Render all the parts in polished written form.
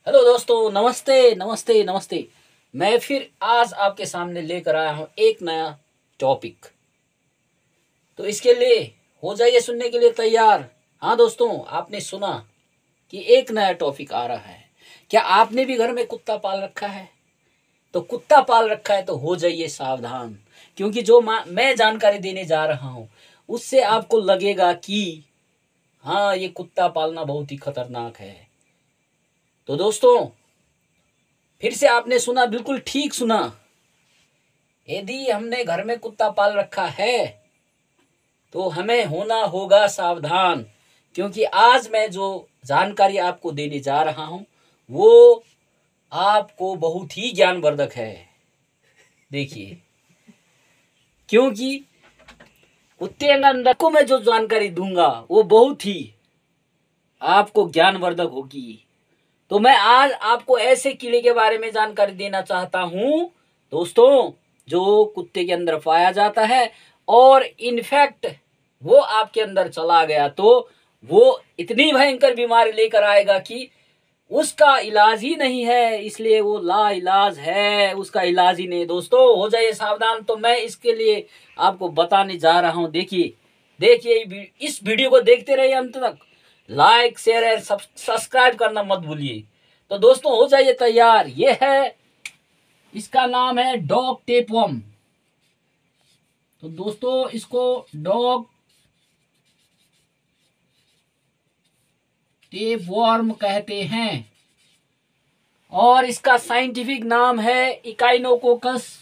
Hello दोस्तों, नमस्ते नमस्ते नमस्ते। मैं फिर आज आपके सामने लेकर आया हूँ एक नया टॉपिक। तो इसके लिए हो जाइए सुनने के लिए तैयार। हाँ दोस्तों, आपने सुना कि एक नया टॉपिक आ रहा है। क्या आपने भी घर में कुत्ता पाल रखा है? तो कुत्ता पाल रखा है तो हो जाइए सावधान, क्योंकि जो मैं जानकारी देने जा रहा हूँ उससे आपको लगेगा कि हाँ, ये कुत्ता पालना बहुत ही खतरनाक है। तो दोस्तों, फिर से आपने सुना, बिल्कुल ठीक सुना। यदि हमने घर में कुत्ता पाल रखा है तो हमें होना होगा सावधान, क्योंकि आज मैं जो जानकारी आपको देने जा रहा हूं वो आपको बहुत ही ज्ञानवर्धक है। देखिए, क्योंकि कुत्ते के अंदर को मैं जो जानकारी दूंगा वो बहुत ही आपको ज्ञानवर्धक होगी। तो मैं आज आपको ऐसे कीड़े के बारे में जानकारी देना चाहता हूं दोस्तों, जो कुत्ते के अंदर पाया जाता है, और इनफैक्ट वो आपके अंदर चला गया तो वो इतनी भयंकर बीमारी लेकर आएगा कि उसका इलाज ही नहीं है, इसलिए वो ला इलाज है, उसका इलाज ही नहीं। दोस्तों, हो जाइए सावधान। तो मैं इसके लिए आपको बताने जा रहा हूं। देखिए देखिए, इस वीडियो को देखते रहिए अंत तक। लाइक शेयर एंड सब्सक्राइब करना मत भूलिए। तो दोस्तों, हो जाइए तैयार। ये है, इसका नाम है डॉग टेपवर्म। तो दोस्तों, इसको डॉग टेपवर्म कहते हैं और इसका साइंटिफिक नाम है इकाइनोकोकस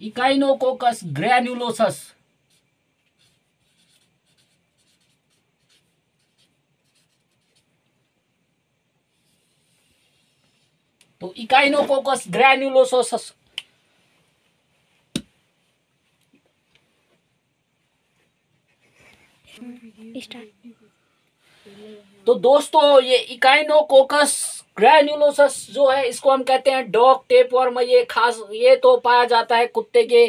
इकाइनोकोकस ग्रैन्युलोसस। तो इकाइनोकोकस ग्रैन्युलोसस। तो दोस्तों, ये इकाइनोकोकस ग्रैन्युलोसस जो है, इसको हम कहते हैं डॉग टेपवर्म। ये तो पाया जाता है कुत्ते के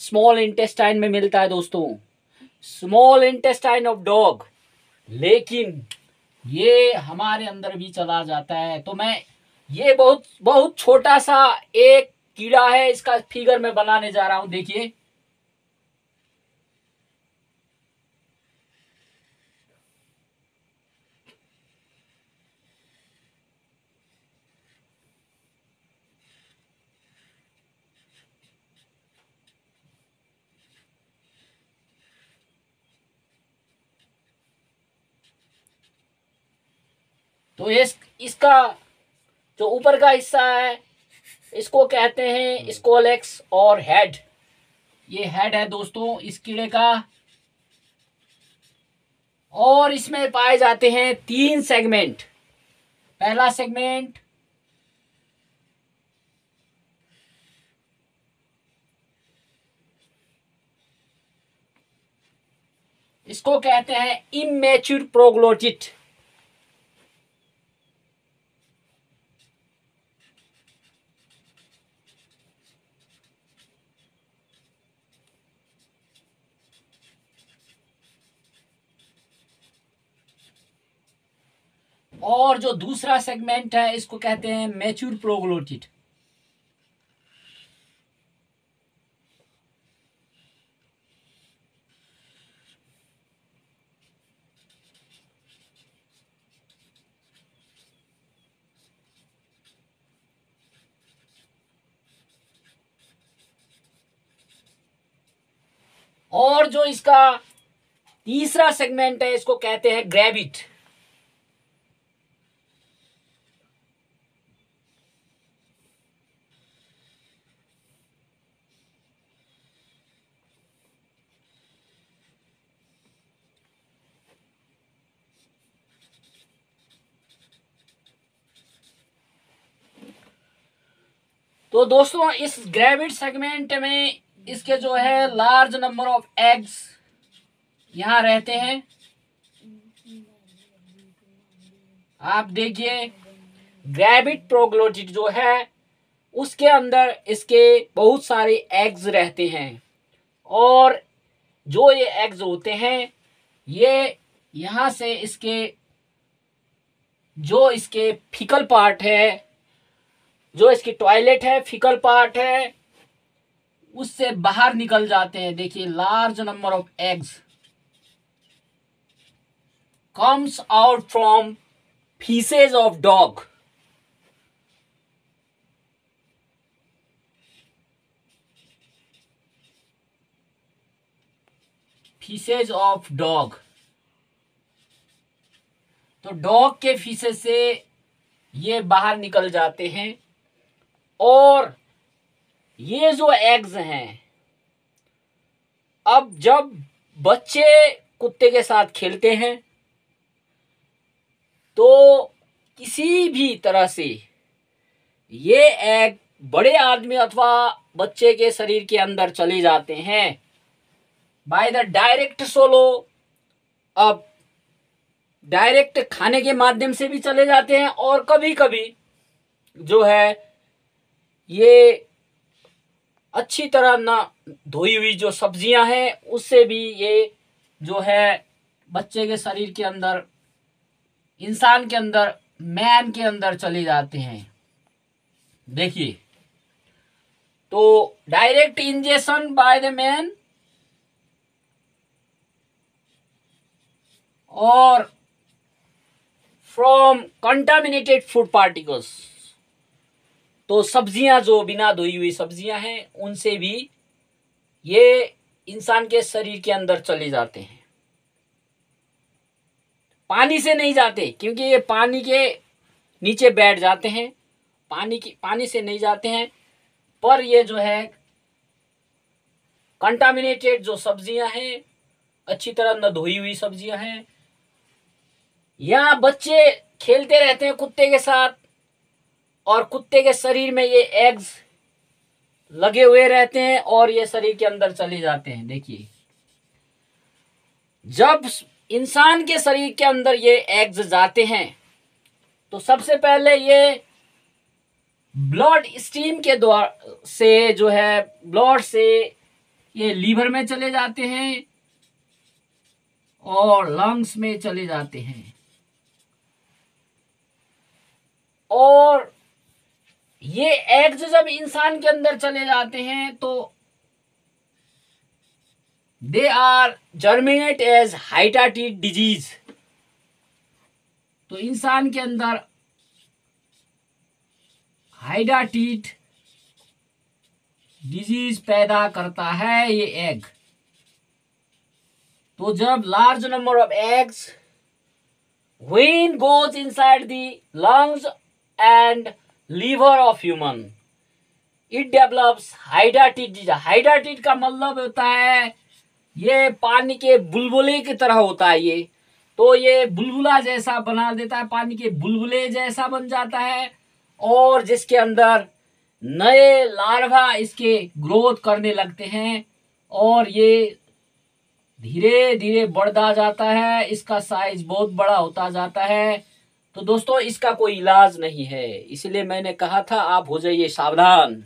स्मॉल इंटेस्टाइन में मिलता है दोस्तों, स्मॉल इंटेस्टाइन ऑफ डॉग। लेकिन ये हमारे अंदर भी चला जाता है। तो मैं ये बहुत बहुत छोटा सा एक कीड़ा है, इसका फिगर मैं बनाने जा रहा हूं। देखिए, तो इसका जो ऊपर का हिस्सा है इसको कहते हैं स्कोलेक्स और हेड। ये हेड है दोस्तों इस कीड़े का। और इसमें पाए जाते हैं 3 सेगमेंट। पहला सेगमेंट इसको कहते हैं इमेच्योर प्रोग्लोटिड। और जो दूसरा सेगमेंट है इसको कहते हैं मैच्योर प्रोग्लोटिड। और जो इसका तीसरा सेगमेंट है इसको कहते हैं ग्रेविड। तो दोस्तों, इस ग्रेविड सेगमेंट में इसके जो है लार्ज नंबर ऑफ एग्स यहां रहते हैं। आप देखिए, ग्रेविड प्रोग्लोटिड जो है उसके अंदर इसके बहुत सारे एग्स रहते हैं। और जो ये एग्स होते हैं, ये यहाँ से इसके जो इसके फीकल पार्ट है, जो इसकी टॉयलेट है, फीकल पार्ट है, उससे बाहर निकल जाते हैं। देखिए, large number of eggs comes out from faeces of dog. Faeces of dog, तो डॉग के फीसेज से ये बाहर निकल जाते हैं। और ये जो एग्स हैं, अब जब बच्चे कुत्ते के साथ खेलते हैं तो किसी भी तरह से ये एग बड़े आदमी अथवा बच्चे के शरीर के अंदर चले जाते हैं बाय द डायरेक्ट सोलो। अब डायरेक्ट खाने के माध्यम से भी चले जाते हैं, और कभी कभी जो है ये अच्छी तरह ना धोई हुई जो सब्जियां हैं उससे भी ये जो है बच्चे के शरीर के अंदर, इंसान के अंदर, मैन के अंदर चले जाते हैं। देखिए, तो direct injection by the man और फ्रॉम कंटामिनेटेड फूड पार्टिकल्स, तो सब्जियां जो बिना धोई हुई सब्जियां हैं उनसे भी ये इंसान के शरीर के अंदर चले जाते हैं। पानी से नहीं जाते, क्योंकि ये पानी के नीचे बैठ जाते हैं, पानी से नहीं जाते हैं। पर ये जो है कंटामिनेटेड जो सब्जियां हैं, अच्छी तरह न धोई हुई सब्जियां हैं, यहाँ बच्चे खेलते रहते हैं कुत्ते के साथ, और कुत्ते के शरीर में ये एग्स लगे हुए रहते हैं और ये शरीर के अंदर चले जाते हैं। देखिए, जब इंसान के शरीर के अंदर ये एग्स जाते हैं तो सबसे पहले ये ब्लड स्ट्रीम के द्वारा से जो है ब्लड से ये लीवर में चले जाते हैं और लंग्स में चले जाते हैं। और ये एग्स जब इंसान के अंदर चले जाते हैं तो they are germinate as hydatid disease. तो इंसान के अंदर हाइडाटिड डिजीज पैदा करता है ये एग। तो जब large number of eggs when goes inside the lungs and liver of human, it develops hydatid disease. Hydatid का मतलब होता है ये पानी के बुलबुले की तरह होता है ये, तो ये बुलबुला जैसा बना देता है, पानी के बुलबुले जैसा बन जाता है, और जिसके अंदर नए लार्वा इसके ग्रोथ करने लगते हैं और ये धीरे धीरे बढ़ता जाता है, इसका साइज बहुत बड़ा होता जाता है। तो दोस्तों, इसका कोई इलाज नहीं है, इसलिए मैंने कहा था आप हो जाइए सावधान।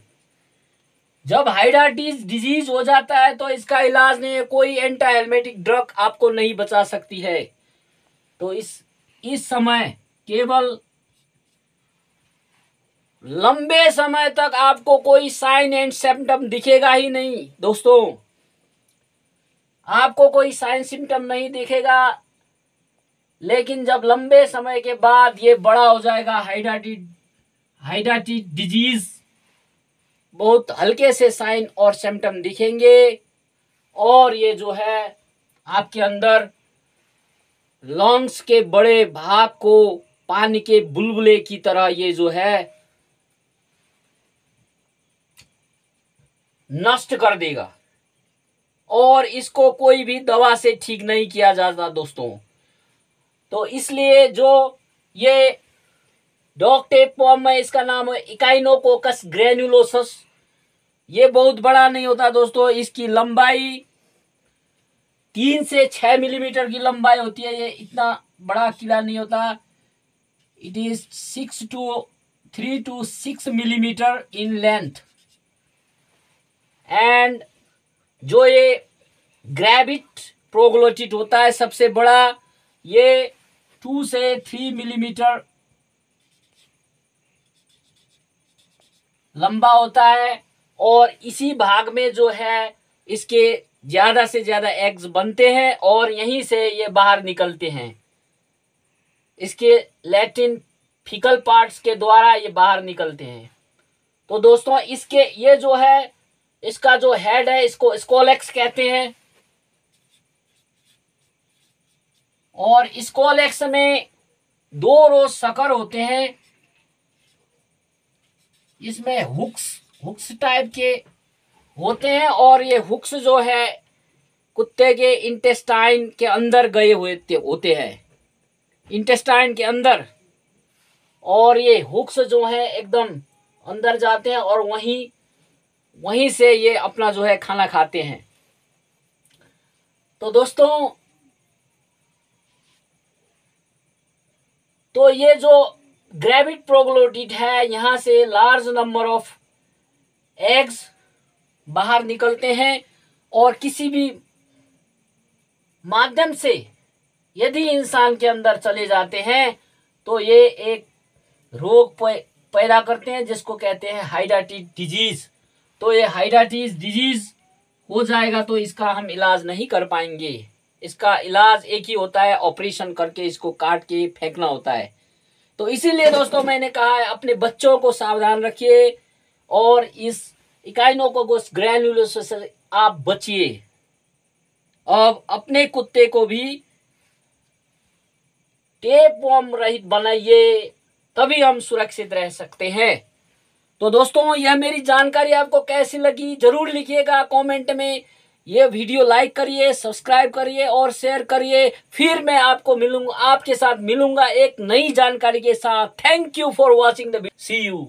जब हाइडाटिस डिजीज हो जाता है तो इसका इलाज नहीं है, कोई एंटी हेलमेटिक ड्रग आपको नहीं बचा सकती है। तो इस समय केवल लंबे समय तक आपको कोई साइन एंड सिम्टम दिखेगा ही नहीं दोस्तों, आपको कोई साइन सिम्टम नहीं दिखेगा। लेकिन जब लंबे समय के बाद ये बड़ा हो जाएगा, हाइडाटिड डिजीज, बहुत हल्के से साइन और सिम्टम दिखेंगे, और ये जो है आपके अंदर लंग्स के बड़े भाग को पानी के बुलबुले की तरह ये जो है नष्ट कर देगा, और इसको कोई भी दवा से ठीक नहीं किया जाता दोस्तों। तो इसलिए जो ये डॉग टेपवर्म है, इसका नाम है इकाइनोकोकस ग्रेन्युलोसस, ये बहुत बड़ा नहीं होता दोस्तों, इसकी लंबाई 3 से 6 मिलीमीटर की लंबाई होती है, ये इतना बड़ा कीड़ा नहीं होता। It is 3 to 6 millimetre in length. And जो ये ग्रेविड प्रोग्लोटिड होता है सबसे बड़ा। ये 2 से 3 मिलीमीटर लंबा होता है और इसी भाग में जो है इसके ज्यादा से ज्यादा एग्स बनते हैं और यहीं से ये बाहर निकलते हैं। इसके लैटिन फीकल पार्ट्स के द्वारा ये बाहर निकलते हैं। तो दोस्तों इसके ये जो है इसका जो हेड है इसको स्कोलेक्स कहते हैं और स्कोलेक्स में 2 रोज शकर होते हैं। इसमें हुक्स टाइप के होते हैं और ये हुक्स जो है कुत्ते के इंटेस्टाइन के अंदर गए हुए होते हैं, इंटेस्टाइन के अंदर। और ये हुक्स जो है एकदम अंदर जाते हैं और वहीं से ये अपना जो है खाना खाते हैं। तो दोस्तों तो ये जो ग्रेविड प्रोग्लोटिड है यहाँ से लार्ज नंबर ऑफ एग्स बाहर निकलते हैं और किसी भी माध्यम से यदि इंसान के अंदर चले जाते हैं तो ये एक रोग पैदा करते हैं जिसको कहते हैं हाइडाटिस डिजीज। तो ये हाइडाटिस डिजीज हो जाएगा तो इसका हम इलाज नहीं कर पाएंगे। इसका इलाज एक ही होता है, ऑपरेशन करके इसको काट के फेंकना होता है। तो इसीलिए दोस्तों मैंने कहा है अपने बच्चों को सावधान रखिए और इस इकाइनोकोकस ग्रैन्युलोसा से आप बचिए। अब अपने कुत्ते को भी टेपवर्म रहित बनाइए, तभी हम सुरक्षित रह सकते हैं। तो दोस्तों यह मेरी जानकारी आपको कैसी लगी जरूर लिखिएगा कमेंट में। ये वीडियो लाइक करिए, सब्सक्राइब करिए और शेयर करिए। फिर मैं आपके साथ मिलूंगा एक नई जानकारी के साथ। Thank you for watching the video. See you.